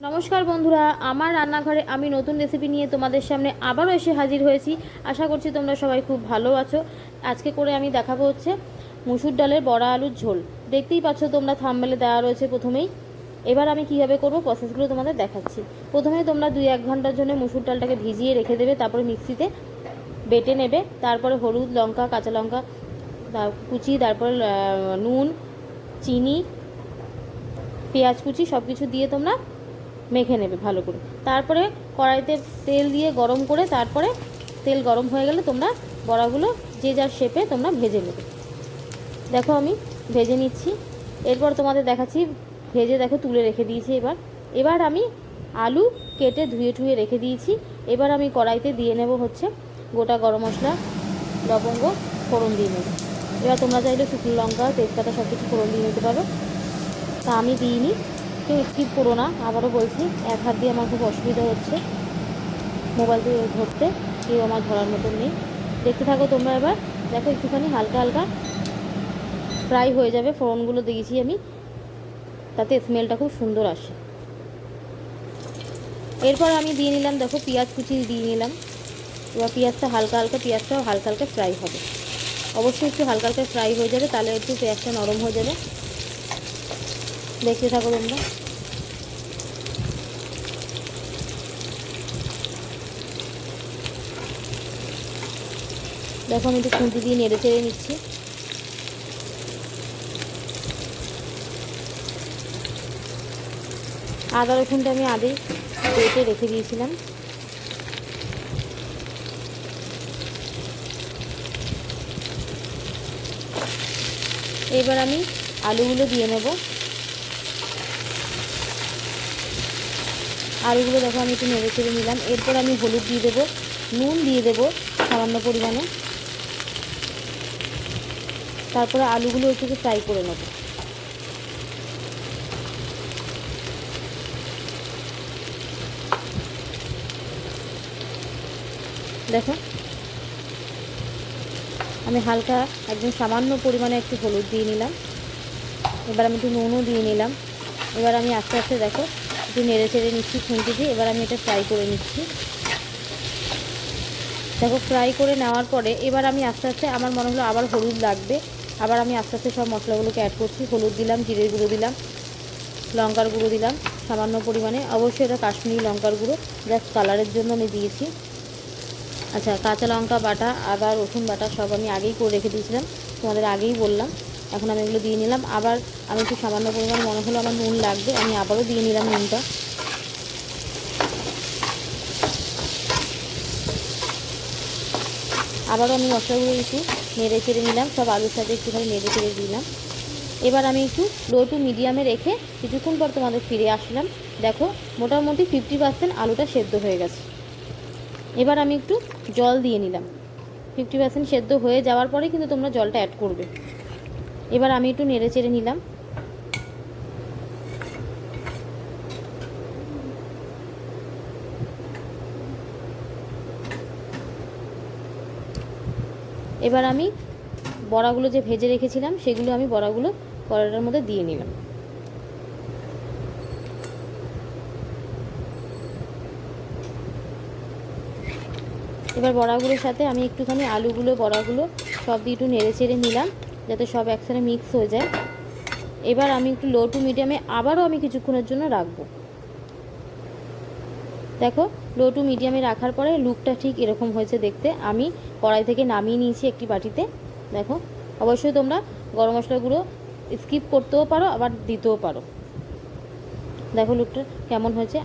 নমস্কার বন্ধুরা, আমার রান্নাঘরে আমি নতুন রেসিপি নিয়ে তোমাদের সামনে আবারও এসে হাজির হয়েছি। আশা করছি তোমরা সবাই খুব ভালো আছো। আজকে করে আমি দেখাবো হচ্ছে মুসুর ডালের বড়া আলুর ঝোল। দেখতেই পাচ্ছ তোমরা, থাম্বনেলে দেওয়া রয়েছে প্রথমেই। এবার আমি কীভাবে করবো প্রসেসগুলো তোমাদের দেখাচ্ছি। প্রথমে তোমরা 2-1 ঘন্টার জন্য মুসুর ডালটাকে ভিজিয়ে রেখে দেবে, তারপরে মিক্সিতে বেটে নেবে। তারপরে হলুদ, লঙ্কা, কাঁচা লঙ্কা কুচি, তারপরে নুন, চিনি, পেঁয়াজ কুচি সব কিছু দিয়ে তোমরা মেখে নেবে ভালো করে। তারপরে কড়াইতে তেল দিয়ে গরম করে, তারপরে তেল গরম হয়ে গেলে তোমরা বড়াগুলো যে যার শেপে তোমরা ভেজে নেবে। দেখো আমি ভেজে নিচ্ছি। এরপর তোমাদের দেখাচ্ছি ভেজে, দেখো তুলে রেখে দিয়েছি। এবার আমি আলু কেটে ধুয়ে টুয়ে রেখে দিয়েছি। এবার আমি কড়াইতে দিয়ে নেব হচ্ছে গোটা গরম মশলা, লবঙ্গ, ফোড়ন দিয়ে নেব। এবার তোমরা চাইলে শুকনো লঙ্কা, তেজপাতা সব কিছু ফোড়ন দিয়ে নিতে পারো, তা আমি দিইনি। কেউ স্কিপ করো না, আবারও বলছি। এক হাত দিয়ে আমার খুব অসুবিধা হচ্ছে মোবাইল দিয়ে ধরতে, কেউ আমার ধরার মতন নেই। দেখতে থাকো তোমরা। এবার দেখো একটুখানি হালকা হালকা ফ্রাই হয়ে যাবে। ফোড়নগুলো দিয়েছি আমি, তাতে স্মেলটা খুব সুন্দর আসে। এরপর আমি দিয়ে নিলাম, দেখো পেঁয়াজ কুচি দিয়ে নিলাম। এবার পেঁয়াজটাও হালকা হালকা ফ্রাই হবে। অবশ্যই একটু হালকা হালকা ফ্রাই হয়ে যাবে, তাহলে একটু পেঁয়াজটা নরম হয়ে যাবে। দেখতে থাকো তোমরা। দেখো আমি একটু খুন্তি দিয়ে নেড়ে চেড়ে নিচ্ছি। আদা রসুনটা আমি আগেই বেটে রেখে দিয়েছিলাম। এবার আমি আলুগুলো দিয়ে নেব। আলুগুলো দেখো আমি একটু নেড়ে চেড়ে নিলাম। এরপর আমি হলুদ দিয়ে দেবো, নুন দিয়ে দেবো সামান্য পরিমাণে। তারপরে আলুগুলো একটু ফ্রাই করে নেব। দেখো আমি হালকা একদম সামান্য পরিমাণে একটু হলুদ দিয়ে নিলাম। এবার আমি একটু নুনও দিয়ে নিলাম। এবার আমি আস্তে আস্তে দেখো একটু নেড়ে চেড়ে নিচ্ছি খুন্তি দিয়ে। এবার আমি এটা ফ্রাই করে নিচ্ছি। দেখো ফ্রাই করে নেওয়ার পরে এবার আমি আস্তে আস্তে, আমার মনে হলো আবার হলুদ লাগবে, আবার আমি আস্তে আস্তে সব মশলাগুলোকে অ্যাড করছি। হলুদ দিলাম, জিরের গুঁড়ো দিলাম, লঙ্কার গুঁড়ো দিলাম সামান্য পরিমাণে। অবশ্যই এটা কাশ্মীরি লঙ্কার গুঁড়ো, জাস্ট কালারের জন্য আমি দিয়েছি। আচ্ছা, কাঁচা লঙ্কা বাটা, আদা রসুন বাটা সব আমি আগেই করে রেখে দিয়েছিলাম, তোমাদের আগেই বললাম। এখন আমি এগুলো দিয়ে নিলাম। আবার আমি একটু সামান্য পরিমাণ মনে হলো আমার নুন লাগবে, আমি আবারও দিয়ে নিলাম নুনটা। আবারও আমি মশলাগুলো একটু নেড়ে চেড়ে নিলাম, সব আলুর সাথে একটুখানি নেড়ে চেড়ে দিলাম। এবার আমি একটু লো টু মিডিয়ামে রেখে কিছুক্ষণ পর তোমাদের ফিরে আসলাম। দেখো মোটামুটি 50% আলুটা সেদ্ধ হয়ে গেছে। এবার আমি একটু জল দিয়ে নিলাম। 50% সেদ্ধ হয়ে যাওয়ার পরে কিন্তু তোমরা জলটা অ্যাড করবে। এবার আমি একটু নেড়ে চেড়ে নিলাম। এবার আমি বড়াগুলো যে ভেজে রেখেছিলাম সেগুলো আমি বড়াগুলো কড়াইটার মধ্যে দিয়ে নিলাম। এবার বড়াগুলোর সাথে আমি একটুখানি আলুগুলো, বড়াগুলো সব দিয়ে একটু নেড়ে চেড়ে নিলাম, যাতে সব একসাথে মিক্স হয়ে যায়। এবার আমি একটু লো টু মিডিয়ামে আবারও আমি কিছুক্ষণের জন্য রাখবো। দেখো লো টু মিডিয়ামে রাখার পরে লুকটা ঠিক এরকম হয়েছে দেখতে। আমি কড়াই থেকে নামিয়ে নিয়েছি একটি বাটিতে। দেখো অবশ্যই তোমরা গরম মশলাগুলো স্কিপ করতেও পারো, আবার দিতেও পারো। দেখো লুকটা কেমন হয়েছে।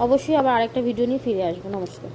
অবশ্যই আবার আরেকটা ভিডিও নিয়ে ফিরে আসবো। নমস্কার।